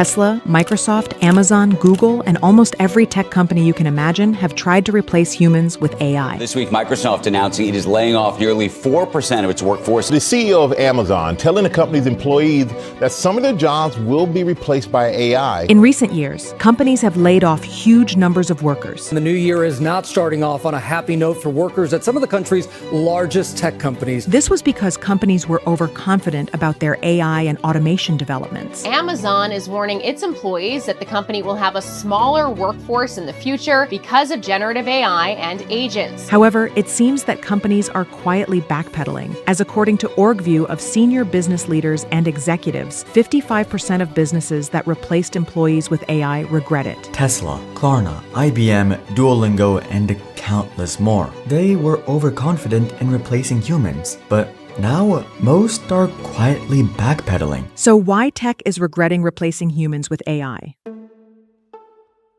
Tesla, Microsoft, Amazon, Google, and almost every tech company you can imagine have tried to replace humans with AI. This week, Microsoft announcing it is laying off nearly 4% of its workforce. The CEO of Amazon telling the company's employees that some of their jobs will be replaced by AI. In recent years, companies have laid off huge numbers of workers. The new year is not starting off on a happy note for workers at some of the country's largest tech companies. This was because companies were overconfident about their AI and automation developments. Amazon is warning its employees that the company will have a smaller workforce in the future because of generative AI and agents. However, it seems that companies are quietly backpedaling, as according to OrgView of senior business leaders and executives, 55% of businesses that replaced employees with AI regret it. Tesla, Klarna, IBM, Duolingo, and countless more. They were overconfident in replacing humans, but now most are quietly backpedaling. So why tech is regretting replacing humans with AI?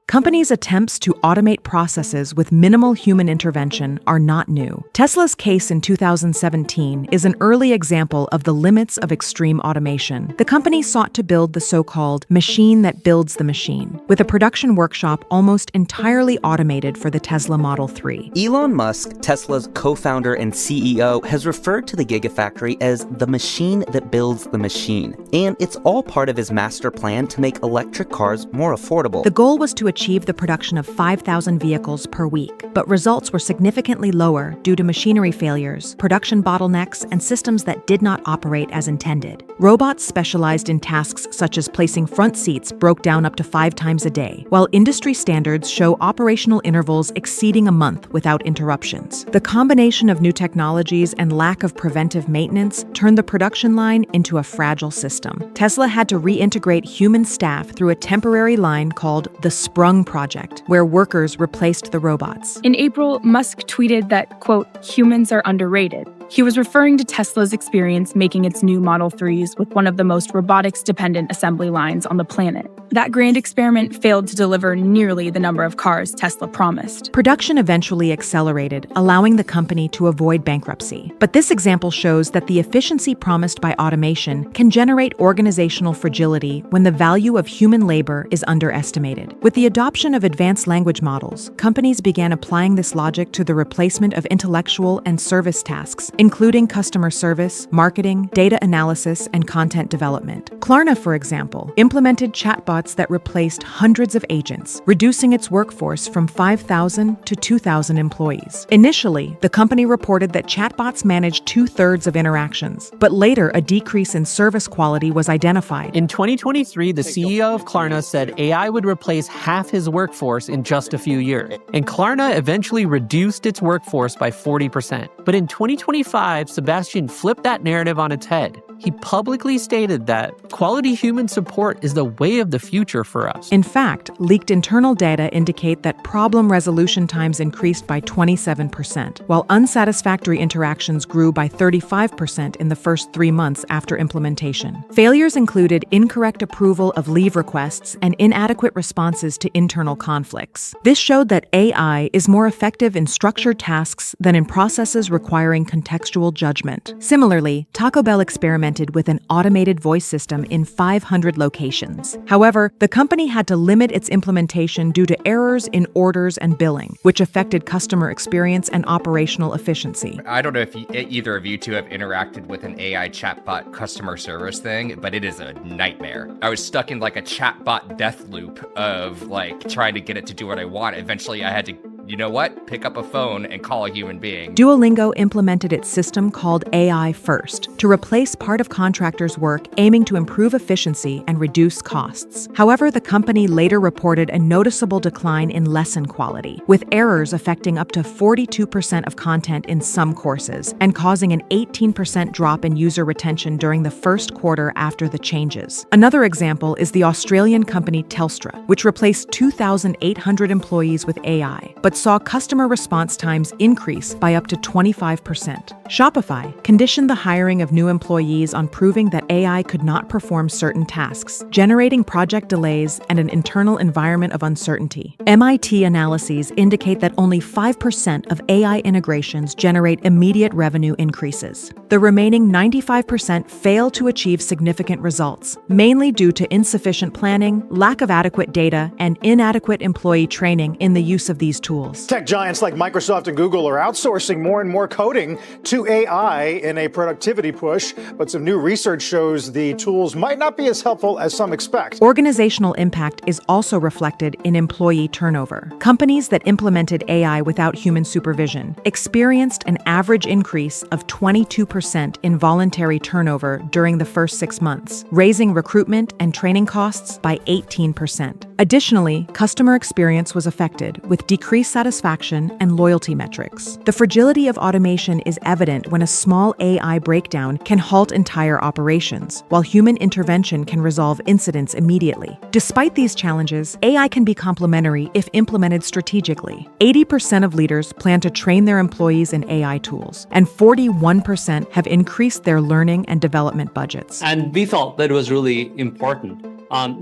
Companies' attempts to automate processes with minimal human intervention are not new. Tesla's case in 2017 is an early example of the limits of extreme automation. The company sought to build the so-called machine that builds the machine, with a production workshop almost entirely automated for the Tesla Model 3. Elon Musk, Tesla's co-founder and CEO, has referred to the Gigafactory as the machine that builds the machine, and it's all part of his master plan to make electric cars more affordable. The goal was to achieve the production of 5,000 vehicles per week, but results were significantly lower due to machinery failures, production bottlenecks, and systems that did not operate as intended. Robots specialized in tasks such as placing front seats broke down up to 5 times a day, while industry standards show operational intervals exceeding a month without interruptions. The combination of new technologies and lack of preventive maintenance turned the production line into a fragile system. Tesla had to reintegrate human staff through a temporary line called the Sprung Project, where workers replaced the robots. In April, Musk tweeted that, quote, humans are underrated. He was referring to Tesla's experience making its new Model 3s with one of the most robotics-dependent assembly lines on the planet. That grand experiment failed to deliver nearly the number of cars Tesla promised. Production eventually accelerated, allowing the company to avoid bankruptcy. But this example shows that the efficiency promised by automation can generate organizational fragility when the value of human labor is underestimated. With the adoption of advanced language models, companies began applying this logic to the replacement of intellectual and service tasks, including customer service, marketing, data analysis, and content development. Klarna, for example, implemented chatbots that replaced hundreds of agents, reducing its workforce from 5,000 to 2,000 employees. Initially, the company reported that chatbots managed 2/3 of interactions, but later a decrease in service quality was identified. In 2023, the CEO of Klarna said AI would replace half his workforce in just a few years, and Klarna eventually reduced its workforce by 40%. But in 2025, Sebastian flipped that narrative on its head. He publicly stated that quality human support is the way of the future for us. In fact, leaked internal data indicate that problem resolution times increased by 27%, while unsatisfactory interactions grew by 35% in the first 3 months after implementation. Failures included incorrect approval of leave requests and inadequate responses to internal conflicts. This showed that AI is more effective in structured tasks than in processes requiring contextual judgment. Similarly, Taco Bell experimented with an automated voice system in 500 locations. However, the company had to limit its implementation due to errors in orders and billing, which affected customer experience and operational efficiency. I don't know if either of you two have interacted with an AI chatbot customer service thing, but it is a nightmare. I was stuck in like a chatbot death loop of like trying to get it to do what I want. Eventually I had to, you know what? Pick up a phone and call a human being. Duolingo implemented its system called AI First to replace part of contractors' work, aiming to improve efficiency and reduce costs. However, the company later reported a noticeable decline in lesson quality, with errors affecting up to 42% of content in some courses and causing an 18% drop in user retention during the first quarter after the changes. Another example is the Australian company Telstra, which replaced 2,800 employees with AI, but but saw customer response times increase by up to 25%. Shopify conditioned the hiring of new employees on proving that AI could not perform certain tasks, generating project delays and an internal environment of uncertainty. MIT analyses indicate that only 5% of AI integrations generate immediate revenue increases. The remaining 95% fail to achieve significant results, mainly due to insufficient planning, lack of adequate data, and inadequate employee training in the use of these tools. Tech giants like Microsoft and Google are outsourcing more and more coding to AI in a productivity push, but some new research shows the tools might not be as helpful as some expect. Organizational impact is also reflected in employee turnover. Companies that implemented AI without human supervision experienced an average increase of 22% in voluntary turnover during the first 6 months, raising recruitment and training costs by 18%. Additionally, customer experience was affected with decreased satisfaction and loyalty metrics. The fragility of automation is evident when a small AI breakdown can halt entire operations, while human intervention can resolve incidents immediately. Despite these challenges, AI can be complementary if implemented strategically. 80% of leaders plan to train their employees in AI tools, and 41% have increased their learning and development budgets. And we felt that it was really important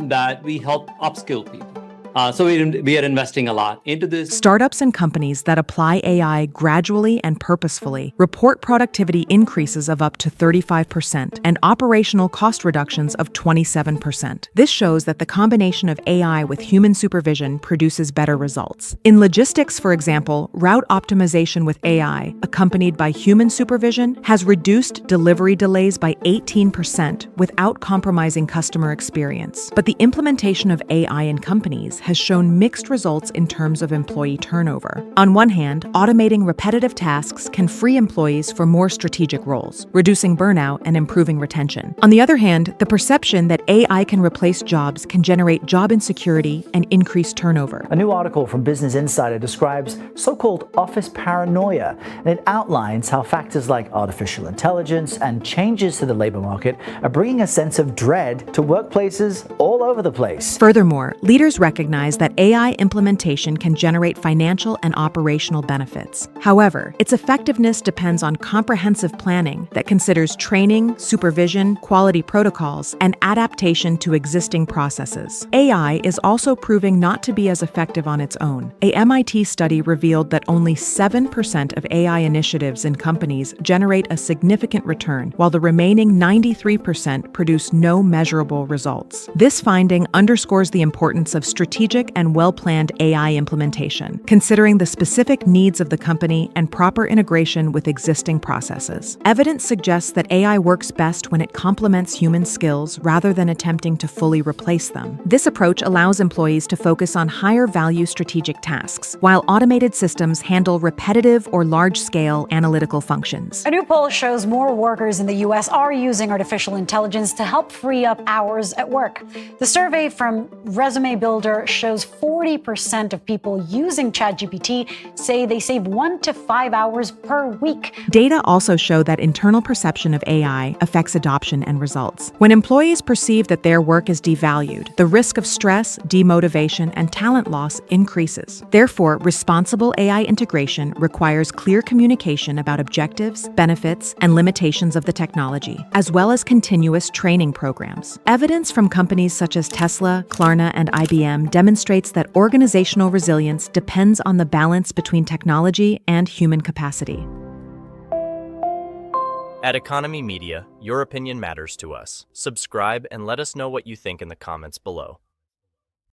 that we help upskill people. So we are investing a lot into this. Startups and companies that apply AI gradually and purposefully report productivity increases of up to 35% and operational cost reductions of 27%. This shows that the combination of AI with human supervision produces better results. In logistics, for example, route optimization with AI, accompanied by human supervision, has reduced delivery delays by 18% without compromising customer experience. But the implementation of AI in companies has shown mixed results in terms of employee turnover. On one hand, automating repetitive tasks can free employees for more strategic roles, reducing burnout and improving retention. On the other hand, the perception that AI can replace jobs can generate job insecurity and increase turnover. A new article from Business Insider describes so-called office paranoia, and it outlines how factors like artificial intelligence and changes to the labor market are bringing a sense of dread to workplaces all over the place. Furthermore, leaders recognize that AI implementation can generate financial and operational benefits. However, its effectiveness depends on comprehensive planning that considers training, supervision, quality protocols, and adaptation to existing processes. AI is also proving not to be as effective on its own. A MIT study revealed that only 7% of AI initiatives in companies generate a significant return, while the remaining 93% produce no measurable results. This finding underscores the importance of strategic and well-planned AI implementation, considering the specific needs of the company and proper integration with existing processes. Evidence suggests that AI works best when it complements human skills rather than attempting to fully replace them. This approach allows employees to focus on higher-value strategic tasks, while automated systems handle repetitive or large-scale analytical functions. A new poll shows more workers in the U.S. are using artificial intelligence to help free up hours at work. The survey from Resume Builder shows 40% of people using ChatGPT say they save 1 to 5 hours per week. Data also show that internal perception of AI affects adoption and results. When employees perceive that their work is devalued, the risk of stress, demotivation, and talent loss increases. Therefore, responsible AI integration requires clear communication about objectives, benefits, and limitations of the technology, as well as continuous training programs. Evidence from companies such as Tesla, Klarna, and IBM demonstrates that organizational resilience depends on the balance between technology and human capacity. At Economy Media, your opinion matters to us. Subscribe and let us know what you think in the comments below.